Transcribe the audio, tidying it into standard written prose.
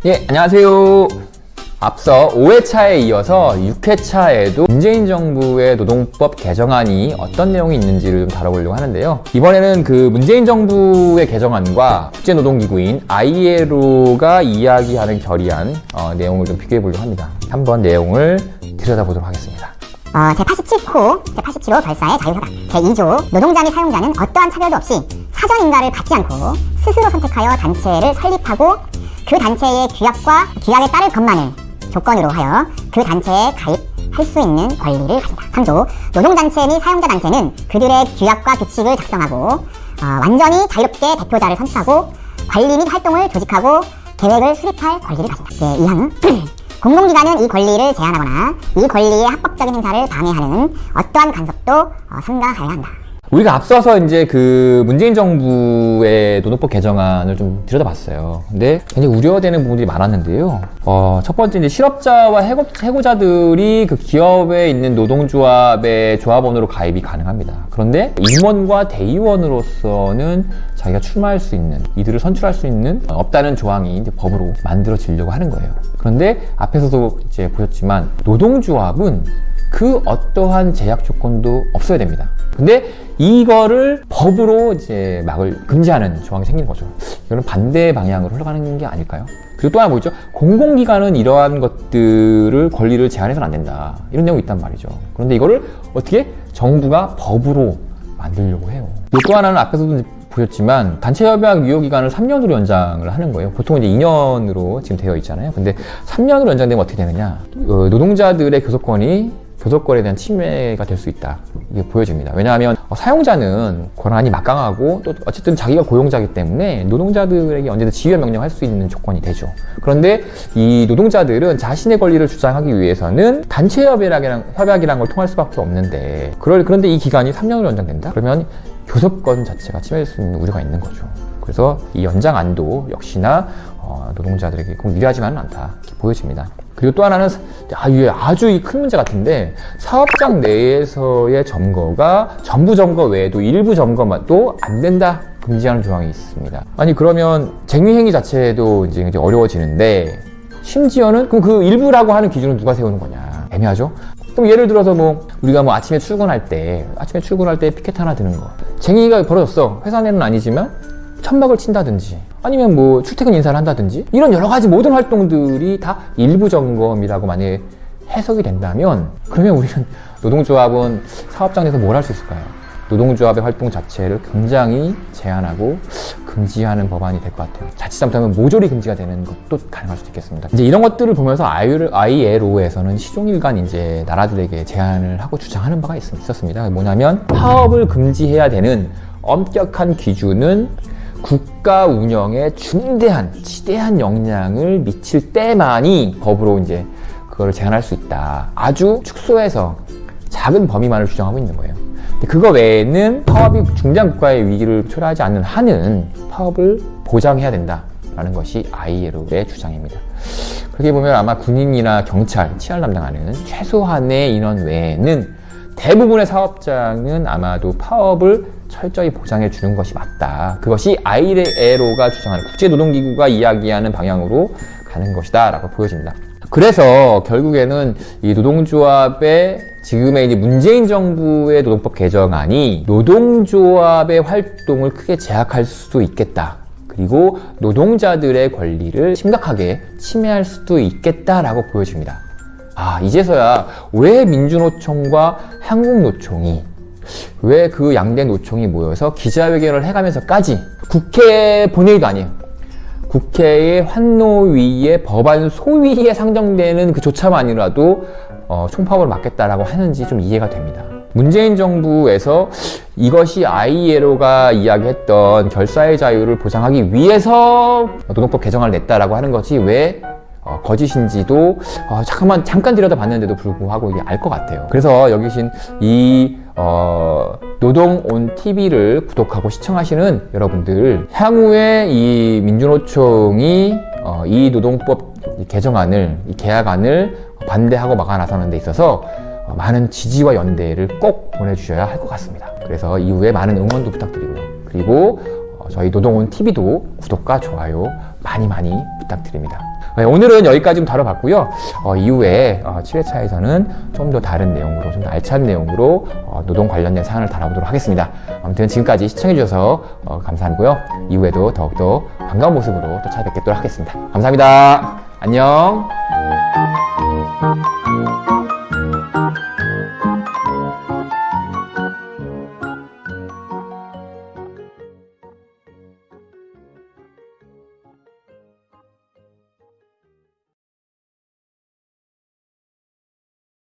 예, 안녕하세요. 앞서 5회차에 이어서 6회차에도 문재인 정부의 노동법 개정안이 어떤 내용이 있는지를 좀 다뤄보려고 하는데요. 이번에는 그 문재인 정부의 개정안과 국제노동기구인 ILO가 이야기하는 결의안 내용을 좀 비교해보려고 합니다. 한번 내용을 들여다보도록 하겠습니다. 제87호 별사의 자유협약 제2조 노동자 및 사용자는 어떠한 차별도 없이 사전인가를 받지 않고 스스로 선택하여 단체를 설립하고 그 단체의 규약에 따를 것만을 조건으로 하여 그 단체에 가입할 수 있는 권리를 가진다. 3조 노동단체 및 사용자단체는 그들의 규약과 규칙을 작성하고 완전히 자유롭게 대표자를 선출하고 관리 및 활동을 조직하고 계획을 수립할 권리를 가진다. 제2항 공공기관은 이 권리를 제한하거나 이 권리의 합법적인 행사를 방해하는 어떠한 간섭도 삼가하여야 한다. 우리가 앞서서 이제 그 문재인 정부의 노동법 개정안을 좀 들여다봤어요. 근데 굉장히 우려되는 부분들이 많았는데요. 첫 번째 이제 실업자와 해고자들이 그 기업에 있는 노동조합의 조합원으로 가입이 가능합니다. 그런데 임원과 대의원으로서는 자기가 출마할 수 있는, 이들을 선출할 수 있는 없다는 조항이 이제 법으로 만들어지려고 하는 거예요. 그런데 앞에서도 이제 보셨지만 노동조합은 그 어떠한 제약 조건도 없어야 됩니다. 근데 이거를 법으로 이제 금지하는 조항이 생기는 거죠. 이거는 반대 방향으로 흘러가는 게 아닐까요? 그리고 또 하나 뭐죠? 공공기관은 이러한 것들을 권리를 제한해서는 안 된다. 이런 내용이 있단 말이죠. 그런데 이거를 어떻게 정부가 법으로 만들려고 해요. 또 하나는 앞에서도 보셨지만 단체협약 유효기간을 3년으로 연장을 하는 거예요. 보통 이제 2년으로 지금 되어 있잖아요. 근데 3년으로 연장되면 어떻게 되느냐? 노동자들의 교섭권에 대한 침해가 될 수 있다. 이게 보여집니다. 왜냐하면 사용자는 권한이 막강하고 또 어쨌든 자기가 고용자이기 때문에 노동자들에게 언제든 지휘와 명령할 수 있는 조건이 되죠. 그런데 이 노동자들은 자신의 권리를 주장하기 위해서는 단체협약이라는 걸 통할 수밖에 없는데 그런데 이 기간이 3년으로 연장된다? 그러면 교섭권 자체가 침해될 수 있는 우려가 있는 거죠. 그래서 이 연장안도 역시나 노동자들에게 꼭 유리하지만은 않다 이렇게 보여집니다. 그리고 또 하나는 아주 큰 문제 같은데 사업장 내에서의 점거가 전부 점거 외에도 일부 점거도 안 된다 금지하는 조항이 있습니다. 아니 그러면 쟁의행위 자체도 이제 어려워지는데 심지어는 그럼 그 일부라고 하는 기준은 누가 세우는 거냐 애매하죠? 그럼 예를 들어서 우리가 아침에 출근할 때 피켓 하나 드는 거 쟁의가 벌어졌어. 회사 내는 아니지만 천막을 친다든지 아니면 출퇴근 인사를 한다든지 이런 여러 가지 모든 활동들이 다 일부 점검이라고 만약에 해석이 된다면 그러면 우리는 노동조합은 사업장 내에서 뭘 할 수 있을까요? 노동조합의 활동 자체를 굉장히 제한하고 금지하는 법안이 될 것 같아요. 자칫 잘못하면 모조리 금지가 되는 것도 가능할 수도 있겠습니다. 이제 이런 것들을 보면서 ILO에서는 시종일관 이제 나라들에게 제안을 하고 주장하는 바가 있었습니다. 뭐냐면 파업을 금지해야 되는 엄격한 기준은 국가 운영에 지대한 영향을 미칠 때만이 법으로 이제 그거를 제한할 수 있다. 아주 축소해서 작은 범위만을 규정하고 있는 거예요. 근데 그거 외에는 파업이 중대한 국가의 위기를 초래하지 않는 한은 파업을 보장해야 된다라는 것이 ILO의 주장입니다. 그렇게 보면 아마 군인이나 경찰, 치안 담당하는 최소한의 인원 외에는 대부분의 사업장은 아마도 파업을 철저히 보장해 주는 것이 맞다. 그것이 ILO가 주장하는 국제노동기구가 이야기하는 방향으로 가는 것이다 라고 보여집니다. 그래서 결국에는 이 노동조합의 지금의 이제 문재인 정부의 노동법 개정안이 노동조합의 활동을 크게 제약할 수도 있겠다. 그리고 노동자들의 권리를 심각하게 침해할 수도 있겠다라고 보여집니다. 이제서야 왜 민주노총과 한국노총이 왜 그 양대 노총이 모여서 기자회견을 해가면서까지 국회 본회의도 아니에요. 국회의 환노위의 법안 소위에 상정되는 그조차만이라도 총파업을 막겠다라고 하는지 좀 이해가 됩니다. 문재인 정부에서 이것이 ILO가 이야기했던 결사의 자유를 보장하기 위해서 노동법 개정안을 냈다라고 하는 것이 왜 거짓인지도 잠깐 들여다봤는데도 불구하고 이게 알 것 같아요. 그래서 여기 계신 이 노동 온 TV를 구독하고 시청하시는 여러분들, 향후에 이 민주노총이 이 노동법 개정안을, 이 개혁안을 반대하고 막아 나서는 데 있어서 많은 지지와 연대를 꼭 보내주셔야 할 것 같습니다. 그래서 이후에 많은 응원도 부탁드리고요. 그리고 저희 노동운 TV도 구독과 좋아요 많이 부탁드립니다. 네, 오늘은 여기까지 좀 다뤄봤고요. 이후에 7회차에서는 좀 더 다른 내용으로, 좀 더 알찬 내용으로 노동 관련된 사안을 다뤄보도록 하겠습니다. 아무튼 지금까지 시청해주셔서 감사하고요. 이후에도 더욱더 반가운 모습으로 또 찾아뵙도록 하겠습니다. 감사합니다. 안녕.